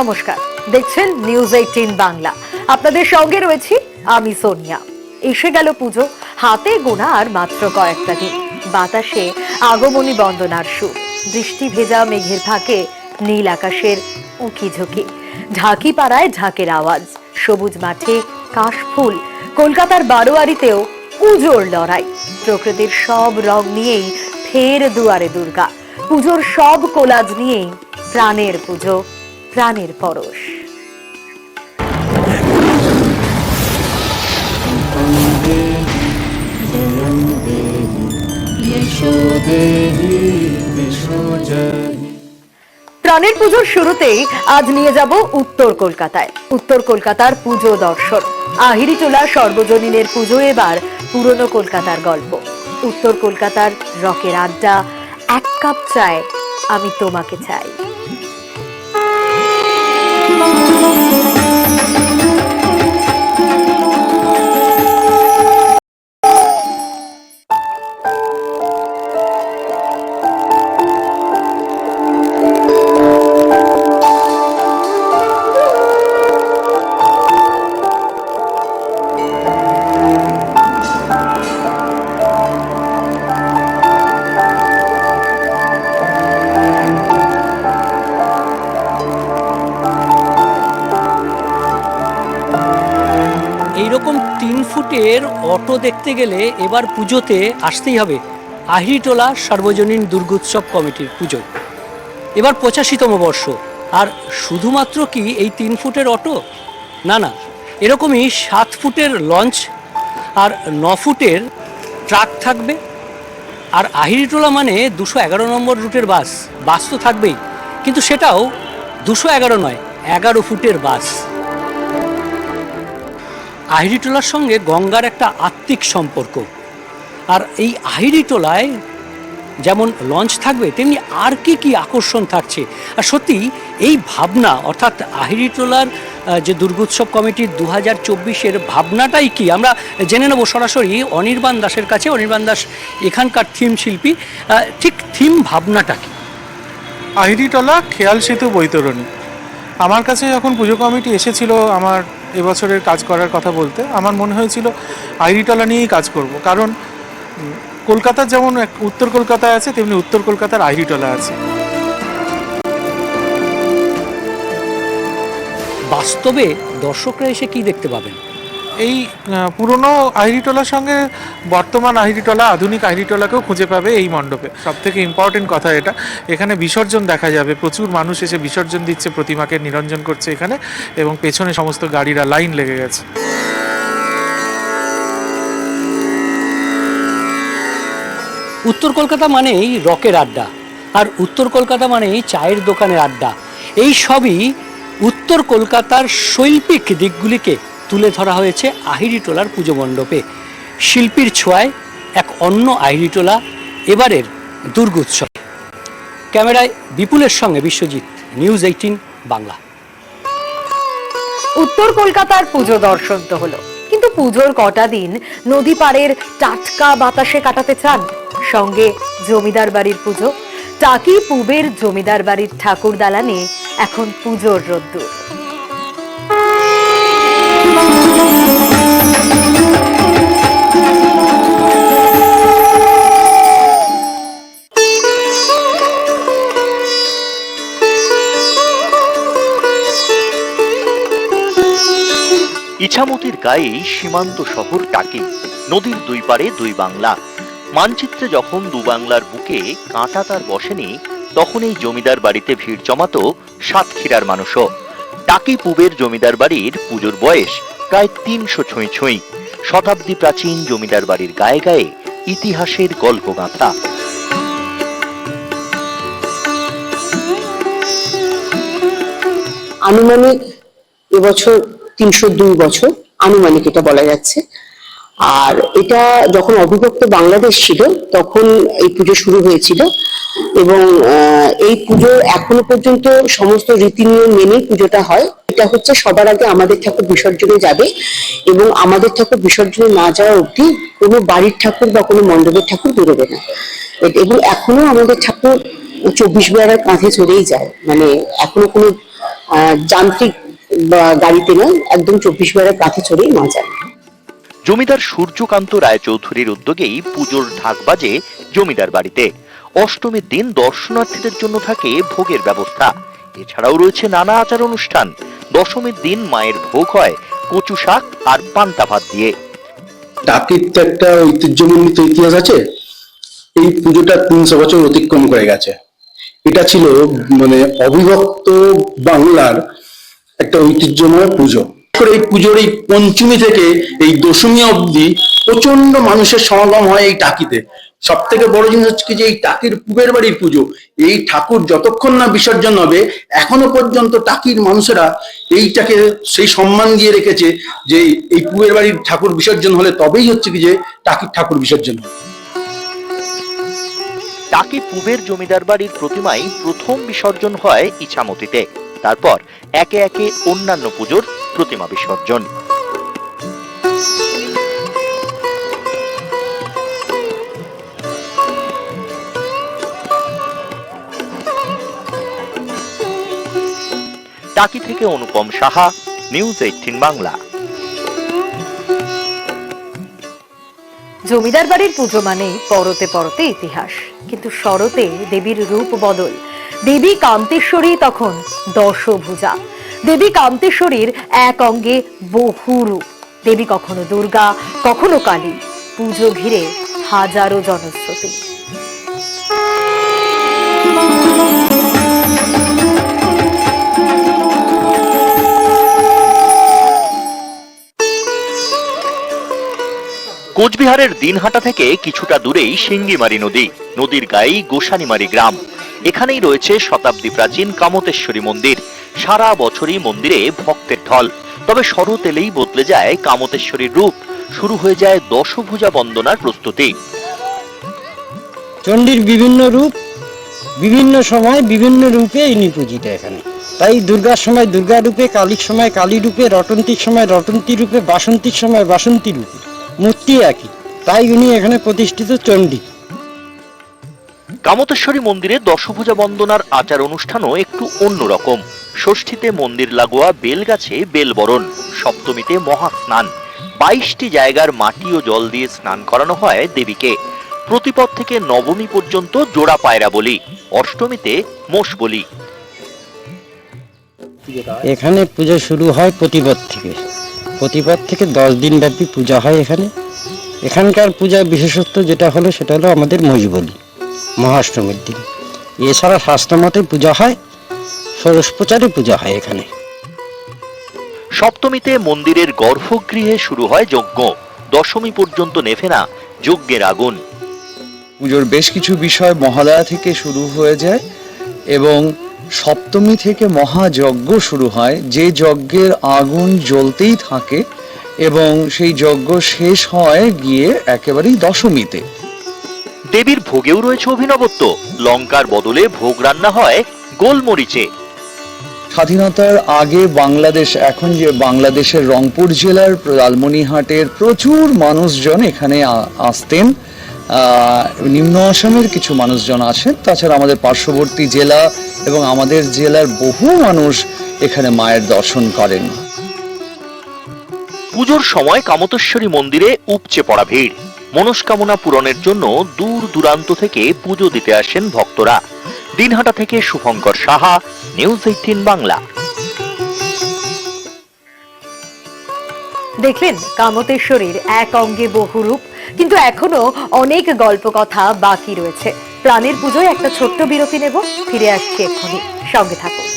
নমস্কার, দেখছেন নিউজ 18 বাংলা। আপনাদের সঙ্গে রয়েছি আমি সোনিয়া। এসে গেল পুজো, হাতে গোনা আর মাত্র কয়েকটা দিন। বাতাসে আগমনী বন্দনার সুর, বৃষ্টি ভেজা মেঘের ফাঁকে নীল আকাশের উঁকি ঝুঁকি, ঢাকি পাড়ায় ঢাকের আওয়াজ, সবুজ মাঠে কাশফুল, কলকাতার বারোয়ারিতেও পুজোর লড়াই। প্রকৃতির সব রং নিয়েই ফের দুয়ারে দুর্গা, পুজোর সব কোলাজ নিয়েই প্রাণের পুজো, প্রাণের পরশ। প্রাণের পুজোর শুরুতেই আজ নিয়ে যাব উত্তর কলকাতায়। উত্তর কলকাতার পুজো দর্শন, আহিরিটোলা সর্বজনীনের পুজো এবার পুরনো কলকাতার গল্প। উত্তর কলকাতার রকের আড্ডা, এক কাপ চায় আমি তোমাকে চাই। এইরকম 3 ফুটের অটো দেখতে গেলে এবার পুজোতে আসতেই হবে আহিরিটোলা সর্বজনীন দুর্গোৎসব কমিটির পুজো। এবার 85তম বর্ষ। আর শুধুমাত্র কি এই 3 ফুটের অটো? না না, এরকমই 7 ফুটের লঞ্চ আর 9 ফুটের ট্রাক থাকবে। আর আহিরিটোলা মানে 211 নম্বর রুটের বাস। বাস তো থাকবেই, কিন্তু সেটাও 211 নয়, 11 ফুটের বাস। আহিরিটোলার সঙ্গে গঙ্গার একটা আত্মিক সম্পর্ক। আর এই আহিরিটোলায় যেমন লঞ্চ থাকবে, তেমনি আর কি আকর্ষণ থাকছে। আর সত্যি এই ভাবনা, অর্থাৎ আহিরিটোলার যে দুর্গোৎসব কমিটির 2024-এর ভাবনাটাই কি, আমরা জেনে নেব সরাসরি অনির্বাণ দাসের কাছে। অনির্বাণ দাস এখানকার থিম শিল্পী, ঠিক থিম ভাবনাটা কি? আহিরিটোলা খেয়াল সেতু বৈতরণী। আমার কাছে যখন পুজো কমিটি এসেছিল আমার এবছরের কাজ করার কথা বলতে, আমার মনে হয়েছিল আহিরিটোলা নিয়েই কাজ করব। কারণ কলকাতার যেমন উত্তর কলকাতায় আছে, তেমনি উত্তর কলকাতার আহিরিটোলা আছে। বাস্তবে দর্শকরা এসে কি দেখতে পাবেন? এই পুরনো আহিরিটোলার সঙ্গে বর্তমান আহিরিটোলা, আধুনিক আহিরিটোলাকেও খুঁজে পাবে এই মণ্ডপে। সব থেকে ইম্পর্টেন্ট কথা এটা, এখানে বিসর্জন দেখা যাবে। প্রচুর মানুষ এসে বিসর্জন দিচ্ছে, প্রতিমাকে নিরঞ্জন করছে এখানে, এবং পেছনে সমস্ত গাড়িরা লাইন লেগে গেছে। উত্তর কলকাতা মানেই রকের আড্ডা, আর উত্তর কলকাতা মানেই চায়ের দোকানের আড্ডা। এই সবই উত্তর কলকাতার শৈল্পিক দিকগুলিকে তুলে ধরা হয়েছে আহিরিটোলার পুজো মণ্ডপে। শিল্পীর ছোঁয়ায় এক অন্য আহিরিটোলা এবারের দুর্গোৎসব। ক্যামেরায় বিপুলের সঙ্গে বিশ্বজিৎ, নিউজ 18 বাংলা। উত্তর কলকাতার পুজো দর্শন তো হলো, কিন্তু পুজোর কটা দিন নদী পাড়ের টাটকা বাতাসে কাটাতে চান? সঙ্গে জমিদার বাড়ির পুজো। টাকি পুবের জমিদার বাড়ির ঠাকুর দালানে এখন পুজোর রোদ্দুর। ইছামতির গায়েই সীমান্ত শহর টাকি। নদীর দুই পারে দুই বাংলা। মানচিত্রে যখন দু বাংলার বুকে কাঁটা তার বসেনি, তখন এই জমিদার বাড়িতে ভিড় জমাতো সাতক্ষীরার মানুষও। টাকি পুবের জমিদার বাড়ির পুজোর বয়স প্রায় 300 ছুঁই। শতাব্দী প্রাচীন জমিদার বাড়ির গায়ে গায়ে ইতিহাসের গল্প গাঁথা। আনুমানিক এবছর 302 বছর, আনুমানিক এটা বলা যাচ্ছে। আর এটা যখন অবিভক্ত বাংলাদেশ ছিল তখন এই পুজো শুরু হয়েছিল, এবং এই পুজো এখনো পর্যন্ত সমস্ত রীতিনিয়ম মেনেই পুজোটা হয়। এটা হচ্ছে সবার আগে আমাদের ঠাকুর বিসর্জনে যাবে, এবং আমাদের ঠাকুর বিসর্জনে না যাওয়া অবধি কোনো বাড়ির ঠাকুর বা কোনো মণ্ডপের ঠাকুর বেরোবে না। এবং এখনো আমাদের ঠাকুর 24 বেলার কাঁধে চড়েই যায়, মানে এখনো কোনো যান্ত্রিক বা গাড়িতে নয়, একদম 24 ঘন্টা কাঁথে চড়েই মা যান। জমিদার সূর্যকান্ত রায়চৌধুরীর উদ্যোগেই পুজোর ঢাক বাজে জমিদার বাড়িতে। অষ্টমীর দিন দর্শনার্থীদের জন্য থাকে ভোগের ব্যবস্থা। এছাড়াও রয়েছে নানা আচার অনুষ্ঠান। দশমীর দিন মায়ের ভোগ হয় কচু শাক আর পান্তা ভাত দিয়ে। টাকির তো একটা ঐতিহ্যমণ্ডিত ইতিহাস আছে। এই পুজোটা 300 বছর অতিক্রম করে গেছে। এটা ছিল মানে অবিভক্ত বাংলার একটা ঐতিহ্যময় পুজো। এই পুজোর এই পঞ্চমী থেকে এই দশমী অবধি প্রচন্ড মানুষের সমাগম হয় এই টাকিতে। সব থেকে বড় জিনিস হচ্ছে কি যে এই টাকির পুবের বাড়ির পুজো, এই ঠাকুর যতক্ষণ না বিসর্জন হবে এখনো পর্যন্ত টাকির মানুষেরা এইটাকে সেই সম্মান দিয়ে রেখেছে যে এই পুবের বাড়ির ঠাকুর বিসর্জন হলে তবেই হচ্ছে কি যে টাকির ঠাকুর বিসর্জন হবে। টাকি পুবের জমিদার বাড়ির প্রতিমাই প্রথম বিসর্জন হয় ইছামতিতে। তারপর একে একে অন্যান্য পুজোর প্রতিমা বিসর্জন। টাকি থেকে অনুপম সাহা, নিউজ 18 বাংলা। জমিদার বাড়ির পুজো মানে পরতে পরতে ইতিহাস, কিন্তু শরতে দেবীর রূপ বদল। দেবী কান্তেশ্বরী তখন দশভুজা। দেবী কান্তেশ্বরীর এক অঙ্গে বহু রূপ। দেবী কখনো দুর্গা, কখনো কালী। পুজো ঘিরে হাজারো জনশ্রুতি। কোচবিহারের দিনহাটা থেকে কিছুটা দূরেই সিঙ্গিমারি নদী। নদীর গায়েই গোসানিমারি গ্রাম। এখানেই রয়েছে শতাব্দী প্রাচীন কামতেশ্বরী মন্দির। সারা বছরই মন্দিরে ভক্তের ঢল। তবে শরৎ এলেই বদলে যায় কামতেশ্বরীর রূপ। শুরু হয়ে যায় দশভুজা বন্দনার প্রস্তুতি। চণ্ডীর বিভিন্ন রূপ, বিভিন্ন সময় বিভিন্ন রূপে ইনি পূজিত এখানে। তাই দুর্গার সময় দুর্গা রূপে, কালীর সময় কালী রূপে, রটন্তীর সময় রটন্তী রূপে, বাসন্তীর সময় বাসন্তী রূপে। মূর্তি একই, তাই উনি এখানে প্রতিষ্ঠিত চণ্ডী। কামতেশ্বরী মন্দিরে দশভুজা বন্দনার আচার অনুষ্ঠানও একটু অন্যরকম। ষষ্ঠীতে মন্দির লাগোয়া বেল গাছে বেলবরণ, সপ্তমীতে মহাস্নান, 22টি জায়গার মাটি ও জল দিয়ে স্নান করানো হয় দেবীকে। প্রতিপদ থেকে নবমী পর্যন্ত জোড়া পায়রা বলি, অষ্টমীতে মোষ বলি। এখানে পূজা শুরু হয় প্রতিপদ থেকে। প্রতিপদ থেকে 10 দিন ব্যাপী পূজা হয় এখানে। এখানকার পূজার বিশেষত্ব যেটা হলো সেটা হলো আমাদের মোষ বলি, মহাষ্টমীর দিন। এছাড়া শাস্ত্রমতে পূজা হয়, ষোড়শ প্রচারে পূজা হয় এখানে। সপ্তমীতে মন্দিরের গর্ভগৃহে শুরু হয় যজ্ঞ। দশমী পর্যন্ত নেভে না যজ্ঞের আগুন। পুজোর বেশ কিছু বিষয় মহালয়া থেকে শুরু হয়ে যায় এবং সপ্তমী থেকে মহাযজ্ঞ শুরু হয়, যে যজ্ঞের আগুন জ্বলতেই থাকে এবং সেই যজ্ঞ শেষ হয় গিয়ে একেবারেই দশমীতে। দেবীর ভোগেও রয়েছে অভিনবত্ব। লঙ্কার বদলে ভোগ রান্না হয় গোলমরিচে। স্বাধীনতার আগে বাংলাদেশ, এখন যে বাংলাদেশের রংপুর জেলার লালমনিরহাটের প্রচুর মানুষজন এখানে আসতেন। নিম্ন আসামের কিছু মানুষজন আছেন, তাছাড়া আমাদের পার্শ্ববর্তী জেলা এবং আমাদের জেলার বহু মানুষ এখানে মায়ের দর্শন করেন। পুজোর সময় কামতেশ্বরী মন্দিরে উপচে পড়া ভিড়। মনস্কামনা পূরণের জন্য দূর দূরান্ত থেকে পুজো দিতে আসেন ভক্তরা। দিনহাটা থেকে শুভঙ্কর সাহা, নিউজ 18 বাংলা। দেখলেন কামতেশ্বরীর এক অঙ্গে বহু রূপ, কিন্তু এখনো অনেক গল্প কথা বাকি রয়েছে। প্রাণের পুজোয় একটা ছোট্ট বিরতি নেব, ফিরে আসছি এক্ষুনি, সঙ্গে থাকুন।